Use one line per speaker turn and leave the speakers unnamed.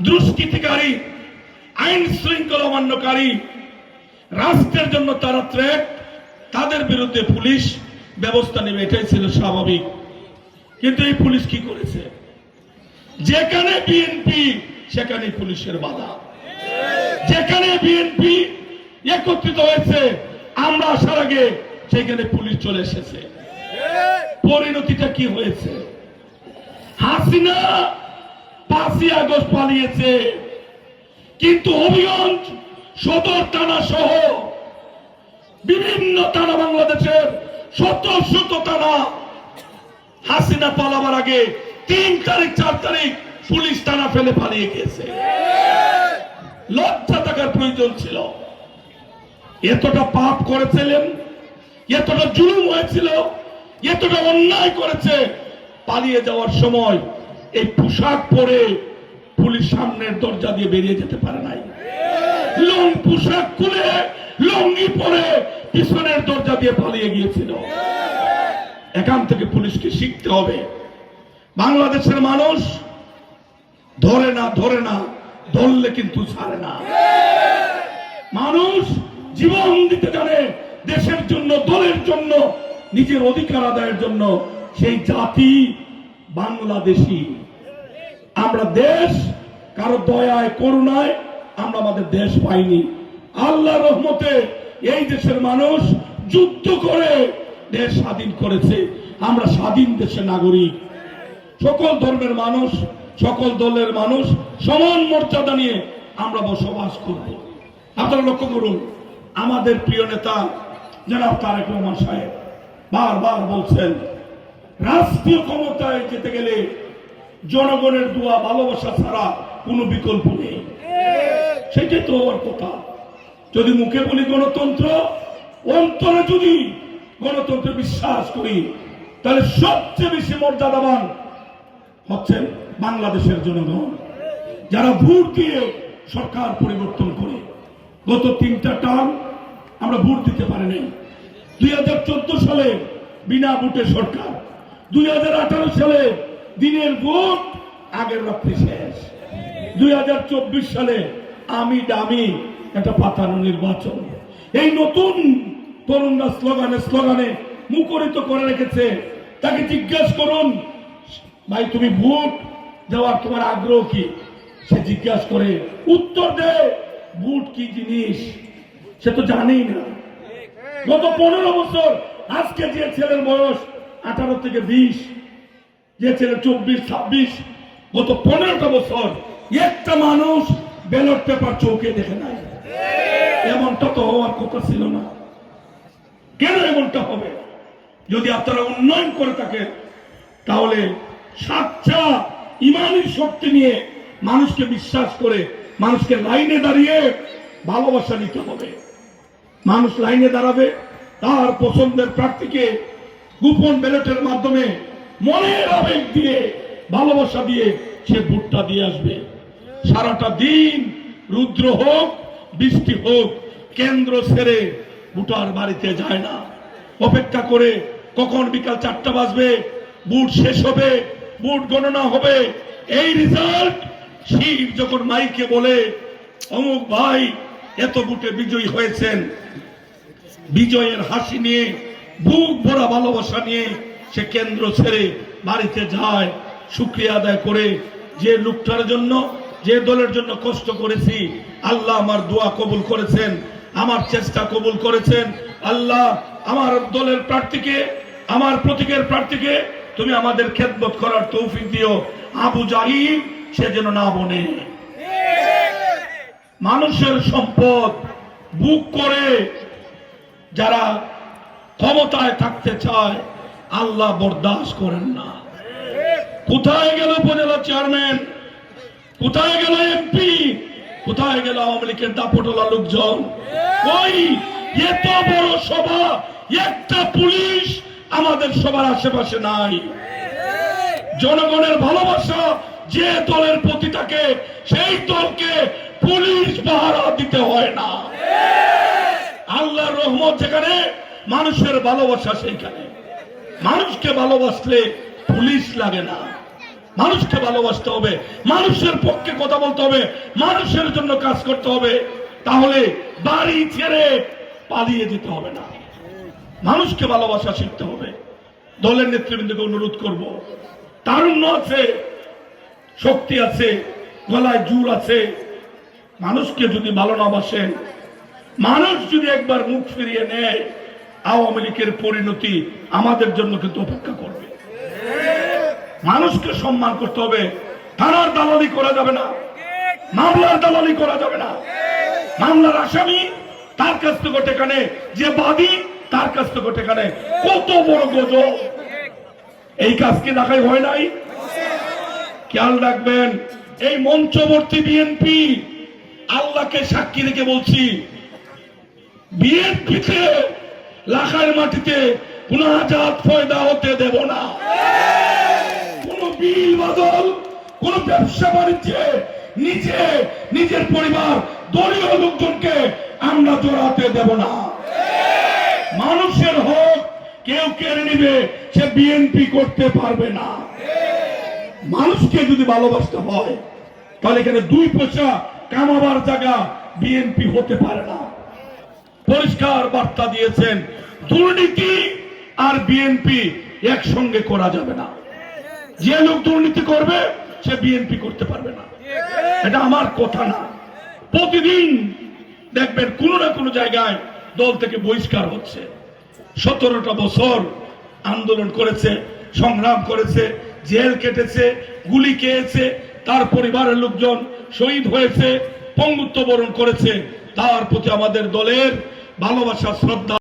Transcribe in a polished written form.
দুষ্কৃতিকারী, আইন শৃঙ্খলা অমান্যকারী, রাষ্ট্রের জন্য তারা থ্রেট, তাদের বিরুদ্ধে পুলিশ ব্যবস্থা নেবে, এটাই ছিল স্বাভাবিক। কিন্তু এই পুলিশ কি করেছে? যেখানে বিএনপি সেখানে পুলিশের বাধা, যেখানে বিএনপি একত্রিত হয়েছে আমরা আসার আগে সেখানে পুলিশ চলে এসেছে। পরিণতিটা কি হয়েছে? হাসিনা 5ই আগস্ট পালিয়েছে, কিন্তু হবিগঞ্জ সদর থানা সহ বিভিন্ন থানা, বাংলাদেশের শত শত থানা হাসিনা পালাবার আগে 3 তারিখ 4 তারিখ পুলিশ থানা ফেলে পালিয়ে গেছে। লজ্জা থাকার প্রয়োজন ছিল। এতটা পাপ করেছিলেন, এতটা জুলুম হয়েছিল, এতটা অন্যায় করেছে, পালিয়ে যাওয়ার সময় এই পোশাক পরে পুলিশ সামনের দরজা দিয়ে বেরিয়ে যেতে পারে নাই। লং পোশাক খুলে লঙ্গি পরে পিছনের দরজা দিয়ে পালিয়ে গিয়েছিল। এখান থেকে পুলিশকে শিখতে হবে। বাংলাদেশের মানুষ ধরে না, ধরলে কিন্তু ছাড়ে না। মানুষ জীবন দিতে জানে দেশের জন্য, দলের জন্য, নিজের অধিকার আদায়ের জন্য। সেই জাতি বাংলাদেশী। আমরা দেশ কারো দয়ায় করুণায় আমরা আমাদের দেশ পাইনি। আল্লাহর রহমতে এই দেশের মানুষ যুদ্ধ করে দেশ স্বাধীন করেছে। আমরা স্বাধীন দেশের নাগরিক। সকল ধর্মের মানুষ, সকল দলের মানুষ সমান মর্যাদা নিয়ে আমরা বসবাস করব। আপনারা লক্ষ্য করুন, আমাদের প্রিয় নেতা জনাব তারেক রহমান সাহেব বারবার বলছেন রাষ্ট্রীয় ক্ষমতায় যেতে গেলে জনগণের দোয়া ভালোবাসা ছাড়া কোনো বিকল্প নেই। সেটাই তো হওয়ার কথা। যদি মুখে বলি গণতন্ত্র, অন্তরে যদি গণতন্ত্রে বিশ্বাস করি, তাহলে সবচেয়ে বেশি মর্যাদাবান হচ্ছেন বাংলাদেশের জনগণ, যারা ভোট দিয়ে সরকার পরিবর্তন করে। গত 3টা টার্ম আমরা ভোট দিতে পারি নাই। 2014 সালে বিনা ভোটে সরকার, 2018 সালে দিনের ভোট আগের রাত্রি শেষ, 2024 সালে আমি দামি একটা পাতানো নির্বাচন। এই নতুন তরুণরা স্লোগানে মুখরিত করে রেখেছে। তাকে জিজ্ঞাসা করুন, ভাই তুমি ভোট দেওয়ার তোমার আগ্রহ কি? সে জিজ্ঞাসা করে উত্তর দেয় ভোট কি জিনিস সে তো জানেই না। গত 15 বছর, আজকে যে ছেলের বয়স 18 থেকে 20, যে ছেলে 24-26, গত 15টা বছর একটা মানুষ ব্যালট পেপার চৌকে দেখে নাই। এমনটা তো হওয়ার কথা ছিল না। কেন এমনটা হবে? যদি আপনারা উন্নয়ন করে থাকেন, তাহলে সাচ্চা ইমানি শক্তি নিয়ে মানুষকে বিশ্বাস করে মানুষকে লাইনে দাঁড়িয়ে ভালোবাসা নিতে হবে। মানুষ লাইনে দাঁড়াবে, তার পছন্দের প্রার্থীকে গোপন ব্যালটের মাধ্যমে মনের আবেগ দিয়ে, ভালোবাসা দিয়ে সে ভোটটা দিয়ে আসবে। সারাটা দিন রুদ্র হোক, বৃষ্টি হোক, কেন্দ্র ছেড়ে ভোটার বাড়িতে যায় না। অপেক্ষা করে কখন বিকাল 4টা বাজবে, ভোট শেষ হবে, ভোট গণনা হবে। এই রেজাল্ট শিব যখন মাইকে বলে অমুক ভাই এত ভোটে বিজয়ী হয়েছেন, বিজয়ের হাসি নিয়ে, বুক ভরা ভালোবাসা নিয়ে সে কেন্দ্র ছেড়ে বাড়িতে যায়, শুকরিয়া আদায় করে যে লোকটার জন্য, যে দলের জন্য কষ্ট করেছি, আল্লাহ আমার দোয়া কবুল করেছেন, আমার চেষ্টা কবুল করেছেন। আল্লাহ আমার দলের প্রার্থীকে, আমার প্রতীকের প্রার্থীকে তুমি আমাদের খেদমত করার তৌফিক দিও। আবু জাহিল সে যেন না বনে। মানুষের সম্পদ বুক করে যারা ক্ষমতায় থাকতে চায়, আল্লাহ বরদাস্ত করেন না। কোথায় গেল উপজেলা চেয়ারম্যান, কোথায় গেল এমপি, কোথায় গেল আওয়ামী লীগের দাপটওয়ালা লোকজন? ওই এত বড় সভা, একটা পুলিশ আমাদের সবার আশেপাশে নাই। জনগণের ভালোবাসা যে দলের প্রতি থাকে, সেই দলকে পুলিশ পাহারা দিতে হয় না। আল্লাহর রহমত যেখানে, মানুষের ভালোবাসা সেইখানে। মানুষকে ভালোবাসলে পুলিশ লাগে না। মানুষকে ভালোবাসতে হবে, মানুষের পক্ষে কথা বলতে হবে, মানুষের জন্য কাজ করতে হবে। তাহলে বাড়ি ছেড়ে পালিয়ে যেতে হবে না, মানুষকে ভালোবাসা শিখতে হবে। দলের নেতৃবৃন্দকে অনুরোধ করব, তারুণ্য আছে, শক্তি আছে, গলায় জোর আছে। মানুষকে যদি ভালো না বাসেন, মানুষ যদি একবার মুখ ফিরিয়ে নেয়, আওয়ামী লীগের পরিণতি আমাদের জন্য কিন্তু অপেক্ষা করবে। মানুষকে সম্মান করতে হবে। থানার দালালি করা যাবে না, মামলার দালালি করা যাবে না। মামলার আসামি তার কাছ থেকে টাকা নেয়, যে বাদী তার কাছ থেকে টাকা নেয়। কত বড় গজব! এই কাজ কি দেখাই হয় নাই? খেয়াল রাখবেন, এই মঞ্চবর্তী বিএনপি, আল্লাহকে সাক্ষী রেখে বলছি, বিএনপিতে লাখার মাটিতে কোন আজাদ ফয়দা হতে দেব না। কোন বিল বদল, কোন ব্যবসা বাণিজ্যে নিজের পরিবার, দলীয় লোকজনকে আমরা জড়াতে দেব না। মানুষের হক কেউ কেড়ে নিবে, সে বিএনপি করতে পারবে না। মানুষকে যদি ভালোবাসতে হয়, তাহলে এখানে দুই পয়সা কামাবার জায়গা বিএনপি হতে পারে না। পরিষ্কার বার্তা দিয়েছেন, দুর্নীতি আর বিএনপি একসঙ্গে করা যাবে না। যে লোক দুর্নীতি করবে সে বিএনপি করতে পারবে না, এটা আমার কথা না। প্রতিদিন দেখবেন কোনো না কোনো জায়গায় দল থেকে বহিষ্কার হচ্ছে। 17টা বছর আন্দোলন করেছে, সংগ্রাম করেছে, জেল কেটেছে, গুলি খেয়েছে, তার পরিবারের লোকজন শহীদ হয়েছে, পঙ্গুত্ব বরণ করেছে। তার প্রতি আমাদের দলের ভালোবাসা, শ্রদ্ধা।